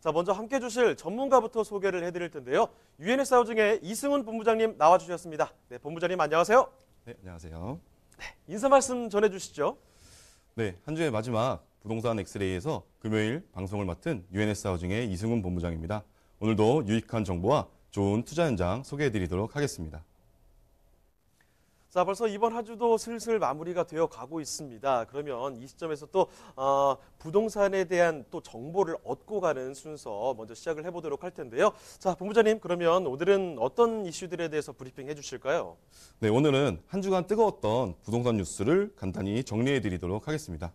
자, 먼저 함께 해주실 전문가부터 소개를 해드릴 텐데요. 유엔에스 하우징의 이승훈 본부장님 나와주셨습니다. 네, 본부장님 안녕하세요. 네, 안녕하세요. 네, 인사 말씀 전해주시죠. 네, 한 주의 마지막 부동산 엑스레이에서 금요일 방송을 맡은 유엔에스 하우징의 이승훈 본부장입니다. 오늘도 유익한 정보와 좋은 투자 현장 소개해드리도록 하겠습니다. 자, 벌써 이번 한 주도 슬슬 마무리가 되어 가고 있습니다. 그러면 이 시점에서 또 부동산에 대한 또 정보를 얻고 가는 순서 먼저 시작을 해보도록 할 텐데요. 자, 본부장님 그러면 오늘은 어떤 이슈들에 대해서 브리핑 해주실까요? 네, 오늘은 한 주간 뜨거웠던 부동산 뉴스를 간단히 정리해드리도록 하겠습니다.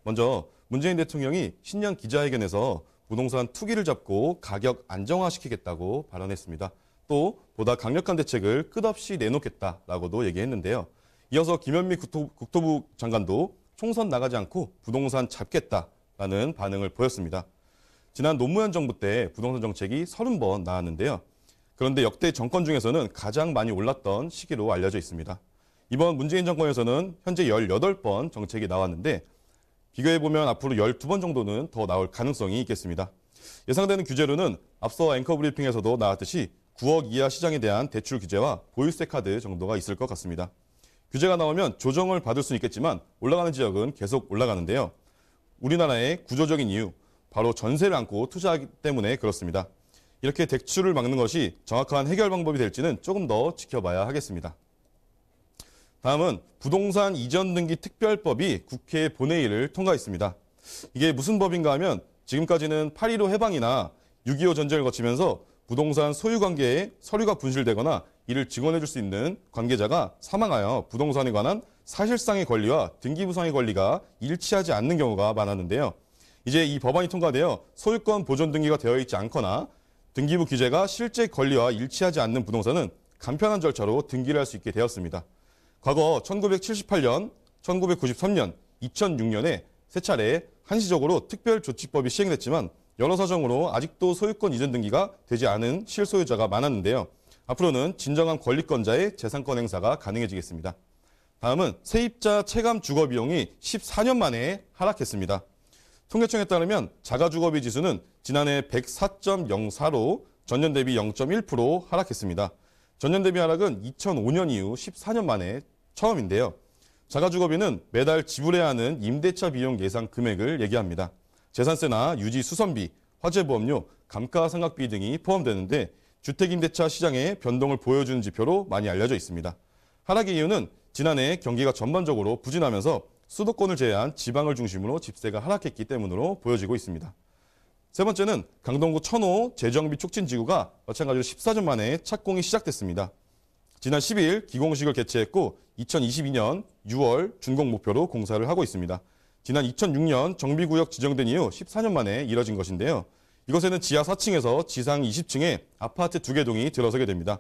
먼저 문재인 대통령이 신년 기자회견에서 부동산 투기를 잡고 가격 안정화시키겠다고 발언했습니다. 또 보다 강력한 대책을 끝없이 내놓겠다라고도 얘기했는데요. 이어서 김현미 국토부 장관도 총선 나가지 않고 부동산 잡겠다라는 반응을 보였습니다. 지난 노무현 정부 때 부동산 정책이 30번 나왔는데요. 그런데 역대 정권 중에서는 가장 많이 올랐던 시기로 알려져 있습니다. 이번 문재인 정권에서는 현재 18번 정책이 나왔는데 비교해보면 앞으로 12번 정도는 더 나올 가능성이 있겠습니다. 예상되는 규제로는 앞서 앵커 브리핑에서도 나왔듯이 9억 이하 시장에 대한 대출 규제와 보유세 카드 정도가 있을 것 같습니다. 규제가 나오면 조정을 받을 수는 있겠지만 올라가는 지역은 계속 올라가는데요. 우리나라의 구조적인 이유, 바로 전세를 안고 투자하기 때문에 그렇습니다. 이렇게 대출을 막는 것이 정확한 해결 방법이 될지는 조금 더 지켜봐야 하겠습니다. 다음은 부동산 이전 등기 특별법이 국회 본회의를 통과했습니다. 이게 무슨 법인가 하면 지금까지는 8.15 해방이나 6.25 전쟁을 거치면서 부동산 소유 관계에 서류가 분실되거나 이를 증언해 줄 수 있는 관계자가 사망하여 부동산에 관한 사실상의 권리와 등기부상의 권리가 일치하지 않는 경우가 많았는데요. 이제 이 법안이 통과되어 소유권 보존 등기가 되어 있지 않거나 등기부 규제가 실제 권리와 일치하지 않는 부동산은 간편한 절차로 등기를 할 수 있게 되었습니다. 과거 1978년, 1993년, 2006년에 세 차례 한시적으로 특별조치법이 시행됐지만 여러 사정으로 아직도 소유권 이전 등기가 되지 않은 실소유자가 많았는데요. 앞으로는 진정한 권리권자의 재산권 행사가 가능해지겠습니다. 다음은 세입자 체감 주거 비용이 14년 만에 하락했습니다. 통계청에 따르면 자가주거비 지수는 지난해 104.04로 전년 대비 0.1% 하락했습니다. 전년 대비 하락은 2005년 이후 14년 만에 처음인데요. 자가주거비는 매달 지불해야 하는 임대차 비용 예상 금액을 얘기합니다. 재산세나 유지 수선비, 화재보험료, 감가상각비 등이 포함되는데 주택임대차 시장의 변동을 보여주는 지표로 많이 알려져 있습니다. 하락의 이유는 지난해 경기가 전반적으로 부진하면서 수도권을 제외한 지방을 중심으로 집세가 하락했기 때문으로 보여지고 있습니다. 세 번째는 강동구 천호 재정비 촉진지구가 마찬가지로 14년 만에 착공이 시작됐습니다. 지난 10일 기공식을 개최했고 2022년 6월 준공 목표로 공사를 하고 있습니다. 지난 2006년 정비구역 지정된 이후 14년 만에 이뤄진 것인데요. 이곳에는 지하 4층에서 지상 20층에 아파트 2개 동이 들어서게 됩니다.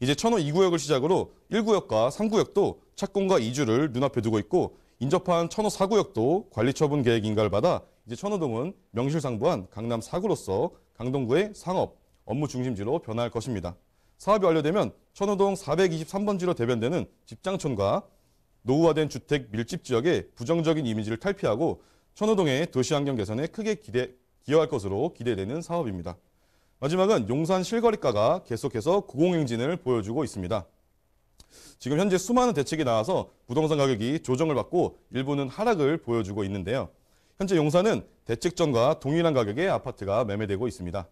이제 천호 2구역을 시작으로 1구역과 3구역도 착공과 이주를 눈앞에 두고 있고 인접한 천호 4구역도 관리처분 계획 인가를 받아 이제 천호동은 명실상부한 강남 4구로서 강동구의 상업, 업무 중심지로 변화할 것입니다. 사업이 완료되면 천호동 423번지로 대변되는 집장촌과 노후화된 주택 밀집 지역의 부정적인 이미지를 탈피하고 천호동의 도시환경 개선에 크게 기여할 것으로 기대되는 사업입니다. 마지막은 용산 실거래가가 계속해서 고공행진을 보여주고 있습니다. 지금 현재 수많은 대책이 나와서 부동산 가격이 조정을 받고 일부는 하락을 보여주고 있는데요. 현재 용산은 대책전과 동일한 가격의 아파트가 매매되고 있습니다.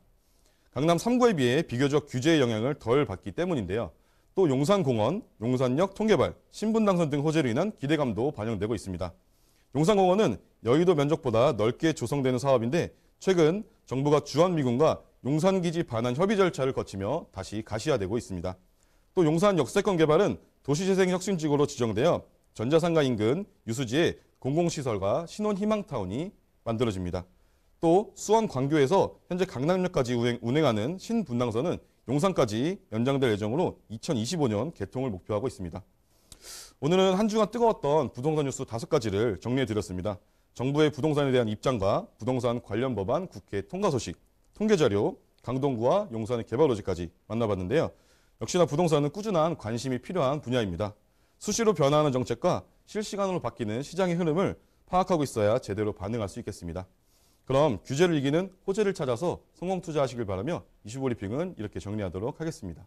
강남 3구에 비해 비교적 규제의 영향을 덜 받기 때문인데요. 또 용산공원, 용산역 통개발, 신분당선 등 호재로 인한 기대감도 반영되고 있습니다. 용산공원은 여의도 면적보다 넓게 조성되는 사업인데 최근 정부가 주한미군과 용산기지 반환 협의 절차를 거치며 다시 가시화되고 있습니다. 또 용산 역세권 개발은 도시재생 혁신지구로 지정되어 전자상가 인근 유수지에 공공시설과 신혼희망타운이 만들어집니다. 또 수원 광교에서 현재 강남역까지 운행하는 신분당선은 용산까지 연장될 예정으로 2025년 개통을 목표하고 있습니다. 오늘은 한 주간 뜨거웠던 부동산 뉴스 5가지를 정리해드렸습니다. 정부의 부동산에 대한 입장과 부동산 관련 법안 국회 통과 소식, 통계자료, 강동구와 용산의 개발 로지까지 만나봤는데요. 역시나 부동산은 꾸준한 관심이 필요한 분야입니다. 수시로 변화하는 정책과 실시간으로 바뀌는 시장의 흐름을 파악하고 있어야 제대로 반응할 수 있겠습니다. 그럼 규제를 이기는 호재를 찾아서 성공 투자하시길 바라며 25리핑은 이렇게 정리하도록 하겠습니다.